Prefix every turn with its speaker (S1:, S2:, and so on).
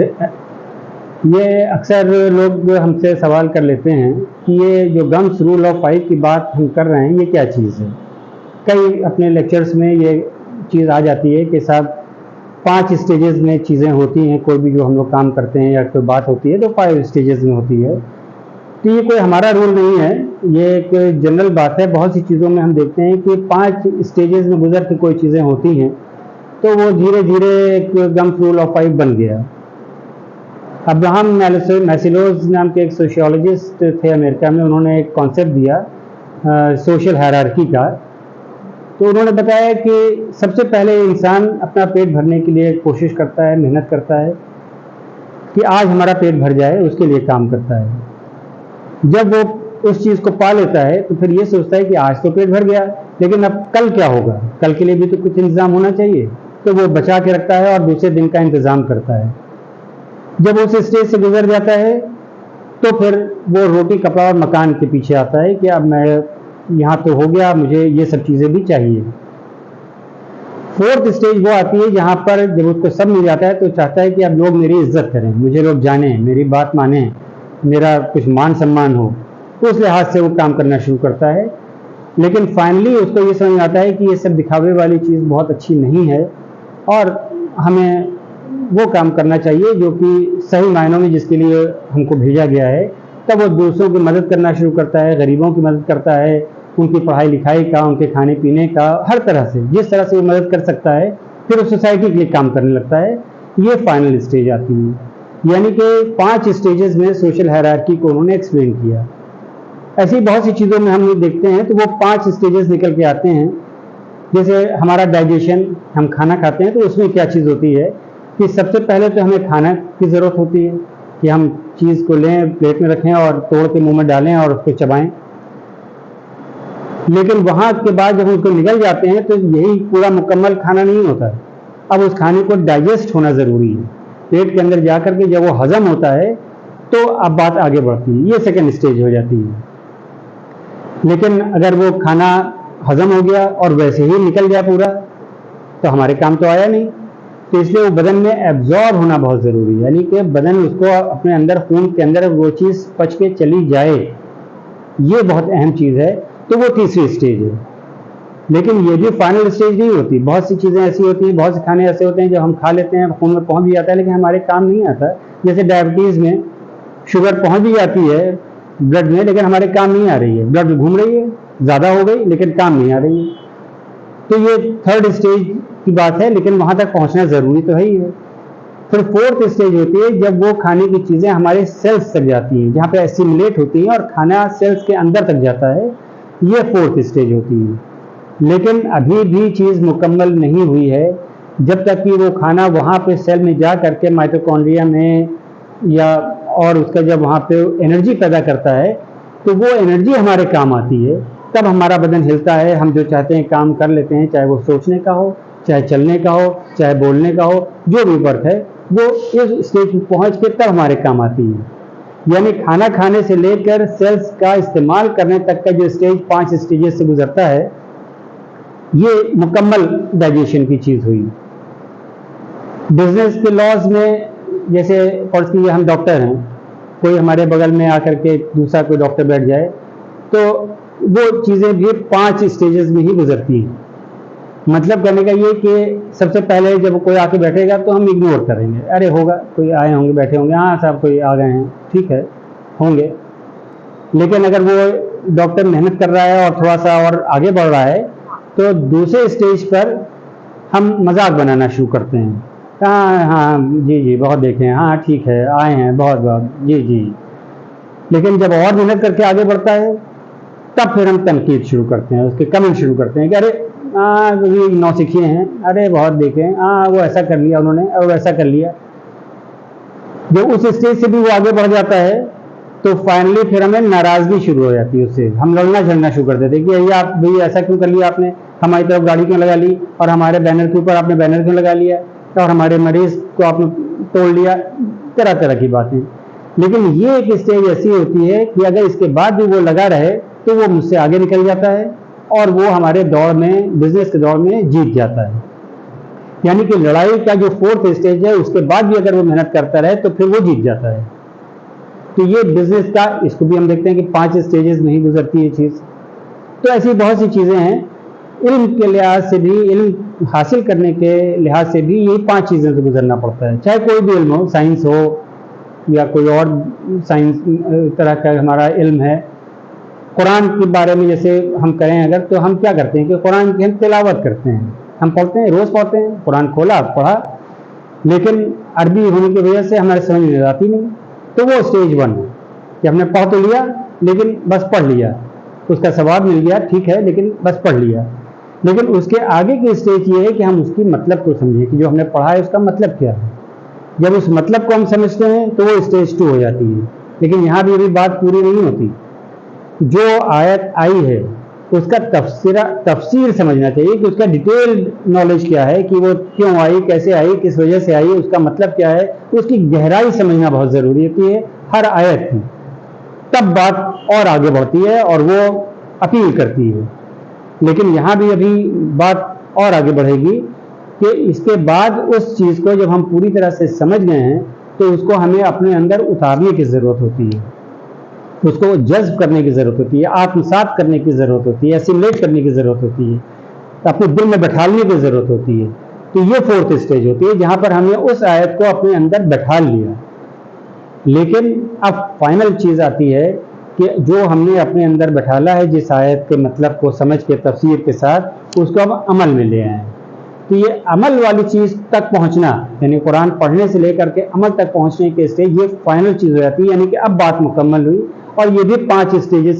S1: ये अक्सर लोग हमसे सवाल कर लेते हैं कि ये जो गम्स रूल ऑफ 5 की बात हम कर रहे हैं, ये क्या चीज़ है। कई अपने लेक्चर्स में ये चीज़ आ जाती है कि साहब 5 स्टेजेस में चीज़ें होती हैं, कोई भी जो हम लोग काम करते हैं या कोई बात होती है तो 5 स्टेजेस में होती है। तो ये कोई हमारा रूल नहीं है, ये एक जनरल बात है। बहुत सी चीज़ों में हम देखते हैं कि 5 स्टेजेस में गुजर के कोई चीज़ें होती हैं, तो वो धीरे धीरे एक गम्स रूल ऑफ 5 बन गया। अब्राहम मैस्लोज नाम के एक सोशियोलॉजिस्ट थे अमेरिका में, उन्होंने एक कॉन्सेप्ट दिया सोशल हायरार्की का। तो उन्होंने बताया कि सबसे पहले इंसान अपना पेट भरने के लिए कोशिश करता है, मेहनत करता है कि आज हमारा पेट भर जाए, उसके लिए काम करता है। जब वो उस चीज़ को पा लेता है तो फिर ये सोचता है कि आज तो पेट भर गया, लेकिन अब कल क्या होगा, कल के लिए भी तो कुछ इंतज़ाम होना चाहिए। तो वो बचा के रखता है और दूसरे दिन का इंतज़ाम करता है। जब उस स्टेज से गुजर जाता है तो फिर वो रोटी कपड़ा और मकान के पीछे आता है कि अब मैं यहाँ तो हो गया, मुझे ये सब चीज़ें भी चाहिए। 4th स्टेज वो आती है जहाँ पर जब उसको सब मिल जाता है तो चाहता है कि अब लोग मेरी इज्जत करें, मुझे लोग जाने, मेरी बात माने, मेरा कुछ मान सम्मान हो। तो उस लिहाज से वो काम करना शुरू करता है। लेकिन फाइनली उसको ये समझ आता है कि ये सब दिखावे वाली चीज़ बहुत अच्छी नहीं है और हमें वो काम करना चाहिए जो कि सही मायनों में जिसके लिए हमको भेजा गया है। तब वो दूसरों की मदद करना शुरू करता है, गरीबों की मदद करता है, उनकी पढ़ाई लिखाई का, उनके खाने पीने का, हर तरह से जिस तरह से वो मदद कर सकता है फिर उस सोसाइटी के लिए काम करने लगता है। ये फाइनल स्टेज आती है। यानी कि 5 स्टेजेस में सोशल हायरार्की को उन्होंने एक्सप्लेन किया। ऐसी बहुत सी चीज़ों में हम देखते हैं तो वो 5 स्टेजेस निकल के आते हैं। जैसे हमारा डाइजेशन, हम खाना खाते हैं तो उसमें क्या चीज़ होती है कि सबसे पहले तो हमें खाना की ज़रूरत होती है कि हम चीज़ को लें, प्लेट में रखें और तोड़ के मुंह में डालें और उसको चबाएं। लेकिन वहाँ के बाद जब उसको निकल जाते हैं तो यही पूरा मुकम्मल खाना नहीं होता है। अब उस खाने को डाइजेस्ट होना ज़रूरी है। पेट के अंदर जा कर के जब वो हजम होता है तो अब बात आगे बढ़ती है, ये सेकेंड स्टेज हो जाती है। लेकिन अगर वो खाना हजम हो गया और वैसे ही निकल गया पूरा तो हमारे काम तो आया नहीं। तो इसलिए वो बदन में एब्जॉर्ब होना बहुत ज़रूरी है, यानी कि बदन उसको अपने अंदर, खून के अंदर वो चीज़ पच के चली जाए, ये बहुत अहम चीज़ है। तो वो तीसरी स्टेज है। लेकिन ये भी फाइनल स्टेज नहीं होती। बहुत सी चीज़ें ऐसी होती हैं, बहुत से खाने ऐसे होते हैं जो हम खा लेते हैं, खून में पहुंच भी जाता है लेकिन हमारे काम नहीं आता। जैसे डायबिटीज़ में शुगर पहुंच भी जाती है ब्लड में, लेकिन हमारे काम नहीं आ रही है, ब्लड में घूम रही है, ज़्यादा हो गई लेकिन काम नहीं आ रही है। तो ये 3rd स्टेज की बात है, लेकिन वहाँ तक पहुँचना ज़रूरी तो है ही है। फिर 4th स्टेज होती है जब वो खाने की चीज़ें हमारे सेल्स तक जाती हैं, जहाँ पे एसिमिलेट होती हैं और खाना सेल्स के अंदर तक जाता है, ये 4th स्टेज होती है। लेकिन अभी भी चीज़ मुकम्मल नहीं हुई है जब तक कि वो खाना वहाँ पे सेल में जा करके माइटोकॉन्ड्रिया में या और उसका जब वहाँ पे एनर्जी पैदा करता है तो वो एनर्जी हमारे काम आती है। तब हमारा बदन हिलता है, हम जो चाहते हैं काम कर लेते हैं, चाहे वो सोचने का हो, चाहे चलने का हो, चाहे बोलने का हो, जो भी वर्क है वो इस स्टेज पर पहुँच के तब हमारे काम आती है। यानी खाना खाने से लेकर सेल्स का इस्तेमाल करने तक का जो स्टेज 5 स्टेजेस से गुजरता है, ये मुकम्मल डाइजेशन की चीज़ हुई। बिजनेस के लॉज में जैसे पर्सनली हम डॉक्टर हैं, कोई हमारे बगल में आकर के दूसरा कोई डॉक्टर बैठ जाए तो वो चीज़ें भी 5 स्टेजेस में ही गुजरती हैं। मतलब कहने का ये कि सबसे पहले जब कोई आके बैठेगा तो हम इग्नोर करेंगे, अरे होगा, कोई आए होंगे, बैठे होंगे, हाँ साहब कोई आ गए हैं, ठीक है, होंगे। लेकिन अगर वो डॉक्टर मेहनत कर रहा है और थोड़ा सा और आगे बढ़ रहा है तो दूसरे स्टेज पर हम मजाक बनाना शुरू करते हैं। हाँ हाँ जी जी बहुत देखे हैं, हाँ ठीक है, आए हैं, बहुत बहुत जी जी। लेकिन जब और मेहनत करके आगे बढ़ता है तब फिर हम तनकीद शुरू करते हैं, उसके कमेंट शुरू करते हैं कि अरे हाँ ये नौसिखिए हैं, अरे बहुत देखे हैं, हाँ वो ऐसा कर लिया उन्होंने और वैसा कर लिया। जब उस स्टेज से भी वो आगे बढ़ जाता है तो फाइनली फिर हमें नाराज़गी शुरू हो जाती है उससे, हम लड़ना झगड़ना शुरू कर देते हैं कि ये आप भाई ऐसा क्यों कर लिया आपने, हमारी तरफ गाड़ी क्यों लगा ली, और हमारे बैनर के ऊपर आपने बैनर क्यों लगा लिया, और हमारे मरीज को आपने तोड़ लिया, तरह तरह की बातें। लेकिन ये एक स्टेज ऐसी होती है कि अगर इसके बाद भी वो लगा रहे तो वो मुझसे आगे निकल जाता है और वो हमारे दौड़ में, बिजनेस के दौड़ में जीत जाता है। यानी कि लड़ाई का जो फोर्थ स्टेज है उसके बाद भी अगर वो मेहनत करता रहे तो फिर वो जीत जाता है। तो ये बिजनेस का, इसको भी हम देखते हैं कि 5 स्टेजेस में ही गुजरती है चीज़। तो ऐसी बहुत सी चीज़ें हैं, इल्म के लिहाज से भी, इल्म हासिल करने के लिहाज से भी यही 5 चीज़ों से गुजरना पड़ता है। चाहे कोई भी इल्म हो, साइंस हो या कोई और साइंस तरह का हमारा इल्म है। कुरान के बारे में जैसे हम करें अगर, तो हम क्या करते हैं कि कुरान की हम तिलावत करते हैं, हम पढ़ते हैं, रोज़ पढ़ते हैं, कुरान खोला पढ़ा, लेकिन अरबी होने की वजह से हमारे समझ में आती नहीं। तो वो स्टेज 1 है कि हमने पढ़ तो लिया लेकिन बस पढ़ लिया, उसका सवाब मिल गया, ठीक है, लेकिन बस पढ़ लिया। लेकिन उसके आगे की स्टेज ये है कि हम उसकी मतलब को समझें कि जो हमने पढ़ा है उसका मतलब क्या है। जब उस मतलब को हम समझते हैं तो वो स्टेज 2 हो जाती है। लेकिन यहाँ भी अभी बात पूरी नहीं होती। जो आयत आई है उसका तफसीर समझना चाहिए कि उसका डिटेल नॉलेज क्या है, कि वो क्यों आई, कैसे आई, किस वजह से आई, उसका मतलब क्या है, उसकी गहराई समझना बहुत ज़रूरी होती है हर आयत की। तब बात और आगे बढ़ती है और वो अपील करती है। लेकिन यहाँ भी अभी बात और आगे बढ़ेगी कि इसके बाद उस चीज़ को जब हम पूरी तरह से समझ गए हैं तो उसको हमें अपने अंदर उतारने की ज़रूरत होती है, उसको जज्ब करने की ज़रूरत होती है, आत्मसात करने की ज़रूरत होती है, एसिमुलेट करने की ज़रूरत होती है, अपने दिल में बैठालने की ज़रूरत होती है। तो ये फोर्थ स्टेज होती है जहाँ पर हमने उस आयत को अपने अंदर बैठा लिया। लेकिन अब फाइनल चीज़ आती है कि जो हमने अपने अंदर बैठाला है, जिस आयत के मतलब को समझ के तफसीर के साथ, उसको हम अमल में ले आए। तो ये अमल वाली चीज़ तक पहुँचना, यानी कुरान पढ़ने से लेकर के अमल तक पहुँचने के स्टेज, ये फाइनल चीज़ हो जाती है। यानी कि अब बात मुकम्मल हुई और ये भी 5 स्टेजेस